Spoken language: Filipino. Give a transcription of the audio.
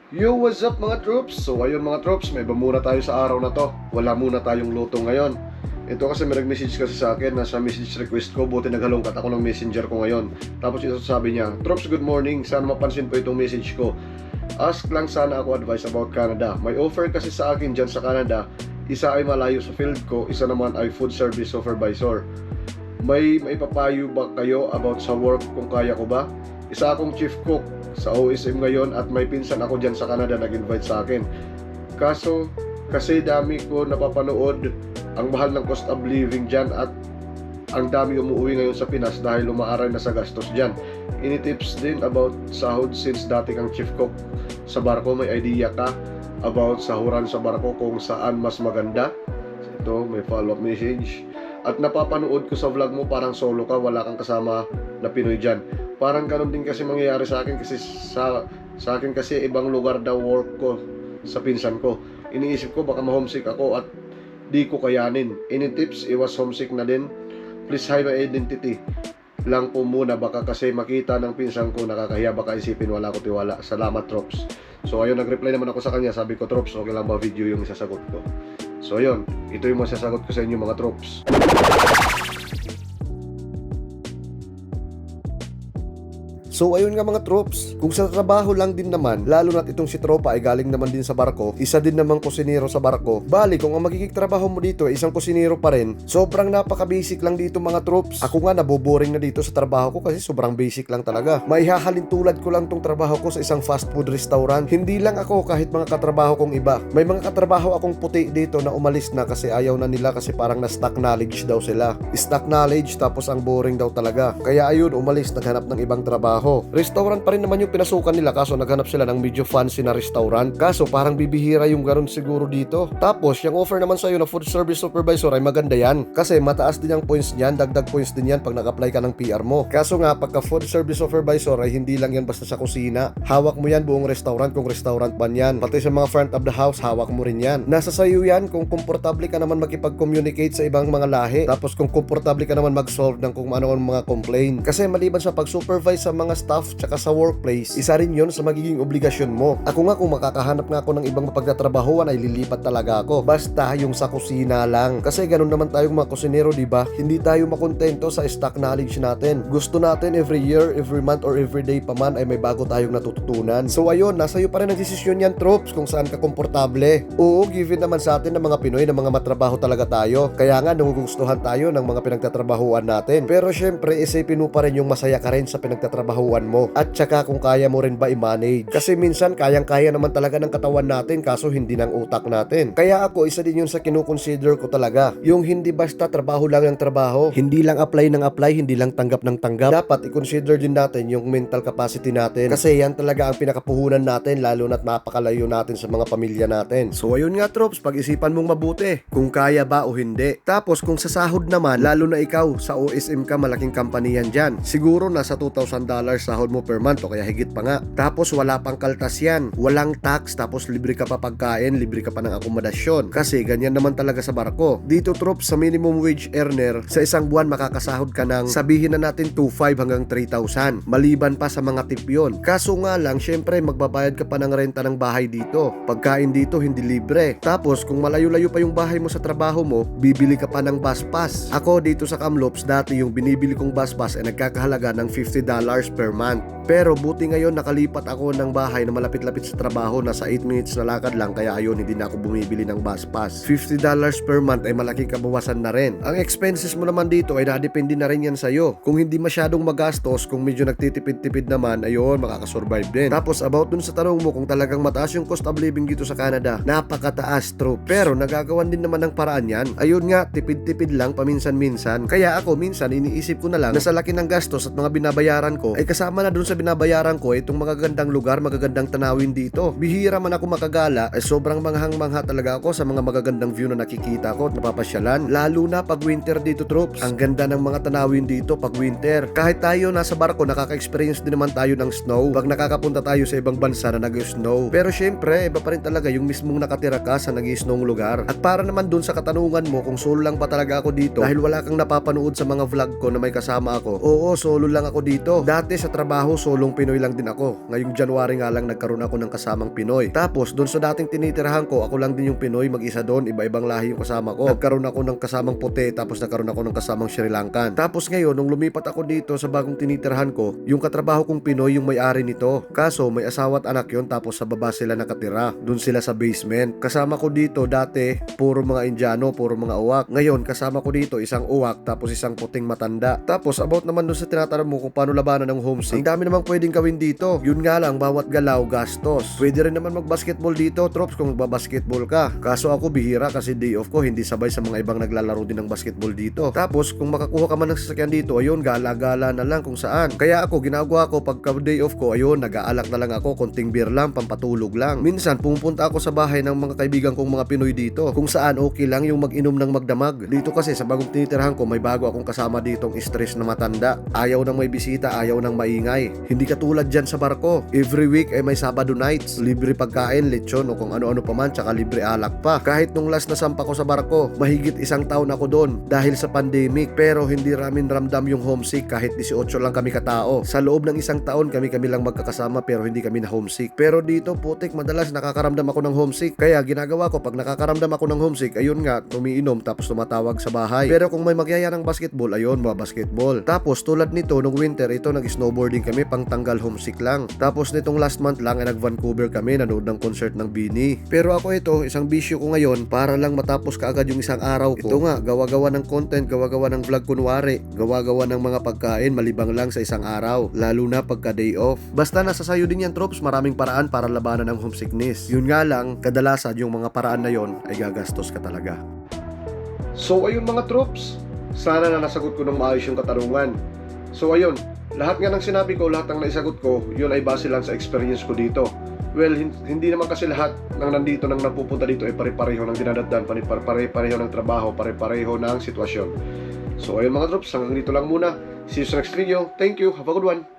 Yo, what's up mga troops? So ayun mga troops, may iba muna tayo sa araw na to. Wala muna tayong luto ngayon. Ito kasi may nag-message kasi sa akin, nasa message request ko, buti naghalongkat ako ng messenger ko ngayon. Tapos ito sabi niya, Troops, good morning, sana mapansin po itong message ko. Ask lang sana ako advice about Canada. May offer kasi sa akin dyan sa Canada. Isa ay malayo sa field ko, isa naman ay food service supervisor. May maipapayo ba kayo about sa work kung kaya ko ba? Isa akong chief cook sa OSM ngayon at may pinsan ako dyan sa Canada nag-invite sa akin. Kaso kasi dami ko napapanood ang mahal ng cost of living dyan at ang dami umuwi ngayon sa Pinas dahil umaaray na sa gastos dyan. Any tips din about sahod since dati kang chief cook sa barko? May idea ka about sahuran sa barko kung saan mas maganda? Ito, may follow-up message. At napapanood ko sa vlog mo parang solo ka, wala kang kasama na Pinoy dyan. Parang ganun din kasi mangyayari sa akin kasi sa akin kasi ibang lugar daw work ko sa pinsan ko. Iniisip ko baka ma-homesick ako at di ko kayanin. Any tips? Iwas homesick na din. Please hide my identity lang po muna, baka kasi makita ng pinsan ko nakakahiya, baka isipin wala ko tiwala. Salamat Trops. So ayun, nag-reply naman ako sa kanya, sabi ko Trops, okay lang ba video yung isasagot ko? So ayun, ito yung masasagot ko sa inyo mga Trops. So ayun nga mga troops, kung sa trabaho lang din naman, lalo na't itong si tropa ay galing naman din sa barko, isa din namang kusinero sa barko, bali kung ang magiging trabaho mo dito ay isang kusinero pa rin, sobrang napaka-basic lang dito mga troops. Ako nga naboboring na dito sa trabaho ko kasi sobrang basic lang talaga. Maihahalin tulad ko lang tong trabaho ko sa isang fast food restaurant. Hindi lang ako, kahit mga katrabaho kong iba. May mga katrabaho akong puti dito na umalis na kasi ayaw na nila kasi parang na-stuck knowledge daw sila. Stuck knowledge tapos ang boring daw talaga. Kaya ayun, umalis, naghanap ng ibang trabaho. Restaurant pa rin naman yung pinasukan nila kaso naghanap sila ng medyo fancy na restaurant. Kaso parang bibihira yung ganun siguro dito. Tapos yung offer naman sa'yo na food service supervisor ay maganda yan. Kasi mataas din ang points niyan, dagdag points din yan pag nag-apply ka ng PR mo. Kaso nga pagka food service supervisor ay hindi lang yan basta sa kusina. Hawak mo yan buong restaurant kung restaurant man yan. Pati sa mga front of the house, hawak mo rin yan. Nasa sa'yo yan kung komportable ka naman makipag-communicate sa ibang mga lahi. Tapos kung komportable ka naman mag-solve ng kung ano ang mga complaint. Kasi maliban sa pag-supervise sa mga staff tsaka sa workplace, isa rin yun sa magiging obligasyon mo. Ako nga kung makakahanap nga ako ng ibang mapagtatrabahuan ay lilipat talaga ako. Basta yung sa kusina lang. Kasi ganun naman tayong mga kusinero, diba? Hindi tayo makontento sa stock knowledge natin. Gusto natin every year, every month, or every day pa man ay may bago tayong natututunan. So ayun, nasa iyo pa rin ang desisyon yan, troops, kung saan ka komportable. Oo, given naman sa atin ng mga Pinoy na mga matrabaho talaga tayo. Kaya nga nagugustuhan tayo ng mga pinagtatrabahuan natin. Pero syempre, isipin mo pa rin yung masaya ka rin sa pinagtatrabahuan mo. At saka kung kaya mo rin ba i-manage. Kasi minsan kayang-kaya naman talaga ng katawan natin kaso hindi ng utak natin. Kaya ako, isa din yun sa kinukonsider ko talaga. Yung hindi basta trabaho lang ng trabaho. Hindi lang apply ng apply, hindi lang tanggap ng tanggap. Dapat i-consider din natin yung mental capacity natin. Kasi yan talaga ang pinakapuhunan natin lalo na't mapakalayo natin sa mga pamilya natin. So ayun nga troops, pag-isipan mong mabuti kung kaya ba o hindi. Tapos kung sa sahod naman, lalo na ikaw sa OSM ka, malaking company yan dyan. Siguro nasa $2,000 sahod mo per month o kaya higit pa nga. Tapos wala pang kaltas yan, walang tax, tapos libre ka pa pagkain, libre ka pa ng akomodasyon. Kasi ganyan naman talaga sa barko. Dito troops, sa minimum wage earner, sa isang buwan makakasahod ka ng sabihin na natin 2,500 hanggang 3,000. Maliban pa sa mga tip yun. Kaso nga lang, syempre magbabayad ka pa ng renta ng bahay dito. Pagkain dito hindi libre. Tapos kung malayo-layo pa yung bahay mo sa trabaho mo, bibili ka pa ng bus pass. Ako dito sa Kamloops, dati yung binibili kong bus pass ay nagkakahalaga ng $50 per month. Pero buti ngayon nakalipat ako ng bahay na malapit-lapit sa trabaho, nasa 8 minutes na lakad lang, kaya ayun hindi na ako bumibili ng bus pass. $50 per month ay malaking kabawasan na rin. Ang expenses mo naman dito ay nadepende na rin yan sa'yo. Kung hindi masyadong magastos, kung medyo nagtitipid-tipid naman, ayun makakasurvive din. Tapos about dun sa tanong mo kung talagang mataas yung cost of living dito sa Canada, napakataas true. Pero nagagawan din naman ng paraan yan. Ayun nga, tipid-tipid lang paminsan-minsan. Kaya ako minsan iniisip ko na lang na sa laki ng gastos at mga binabayaran ko ay kasama na dun sa binabayaran ko itong magagandang lugar, magagandang tanawin dito. Bihira man ako makagala, ay sobrang manghang-mangha talaga ako sa mga magagandang view na nakikita ko at napapasyalan. Lalo na pag winter dito troops. Ang ganda ng mga tanawin dito pag winter. Kahit tayo nasa barko, nakaka-experience din naman tayo ng snow pag nakakapunta tayo sa ibang bansa na nag-snow. Pero syempre, iba pa rin talaga yung mismong nakatira ka sa nag-snowng lugar. At para naman dun sa katanungan mo kung solo lang ba talaga ako dito dahil wala kang napapanood sa mga vlog ko na may kasama ako. Oo, solo lang ako dito. Dati Dati sa trabaho, solong Pinoy lang din ako. Ngayong January nga lang nagkaroon ako ng kasamang Pinoy. Tapos doon sa dating tinitirahan ko, ako lang din yung Pinoy, mag-isa doon, iba-ibang lahi yung kasama ko. Nagkaroon ako ng kasamang puti, tapos nagkaroon ako ng kasamang Sri Lankan. Tapos ngayon, nung lumipat ako dito sa bagong tinitirahan ko, yung katrabaho kong Pinoy yung may-ari nito. Kaso may asawa at anak yon, tapos sa baba sila nakatira. Doon sila sa basement. Kasama ko dito dati, puro mga Indiano, puro mga uwak. Ngayon, kasama ko dito isang uwak, tapos isang puting matanda. Tapos about naman doon sa tinatanong mo kung paano labanan ng homesick, ang dami namang pwedeng gawin dito. Yun nga lang, bawat galaw gastos. Pwede rin naman mag-basketball dito, Trops, kung magbabasketball ka. Kaso ako bihira kasi day off ko, hindi sabay sa mga ibang naglalaro din ng basketball dito. Tapos kung makakuha ka man ng sasakyan dito, ayun, gala-gala na lang kung saan. Kaya ako, ginagawa ko pagka day off ko, ayun, nag-aalak na lang ako, konting beer lang, pampatulog lang. Minsan pumupunta ako sa bahay ng mga kaibigan kong mga Pinoy dito, kung saan okay lang yung mag-inom ng magdamag. Dito kasi sa bagong tinitirahan ko, may bago akong kasama ditong stress na matanda. Ayaw nang may bisita, ayaw nang maingay. Hindi katulad dyan sa barko. Every week ay may Sabado nights, libre pagkain, lechon o kung ano-ano pa man, tsaka libre alak pa. Kahit nung last na sampa ko sa barko, mahigit 1 taon ako doon dahil sa pandemic, pero hindi ramin ramdam yung homesick kahit 18 lang kami katao. Sa loob ng 1 taon, kami lang magkakasama pero hindi kami na homesick. Pero dito, putik, madalas nakakaramdam ako ng homesick. Kaya ginagawa ko, pag nakakaramdam ako ng homesick, ayun nga, umiinom tapos tumatawag sa bahay. Pero kung may magyaya ng basketball, ayun, basketball. Tapos tulad nito, nung winter, ito nag-snowboarding kami pang tanggal homesick lang. Tapos nitong last month lang ay nag-Vancouver kami, nanood ng concert ng Bini. Pero ako ito, isang bisyo ko ngayon, para lang matapos kaagad yung isang araw ko. Ito nga, gawa-gawa ng content, gawa-gawa ng vlog kunwari, gawa-gawa ng mga pagkain, malibang lang sa isang araw, lalo na pagka day off. Basta nasa sayo din yan, Trops, maraming paraan para labanan ng homesickness. Yun nga lang, kadalasan yung mga paraan na yon ay gagastos ka talaga. So ayun mga Trops, sana na nasagot ko ng maayos yung katanungan. So ayun, lahat nga ng sinabi ko, lahat ng naisagot ko, yun ay base lang sa experience ko dito. Well, hindi naman kasi lahat ng nandito, nang napupunta dito ay pare-pareho ng dinadadaan, pare-pareho ng trabaho, pare-pareho ng sitwasyon. So ayun mga Trops, hanggang dito lang muna. See you sa next video. Thank you. Have a good one.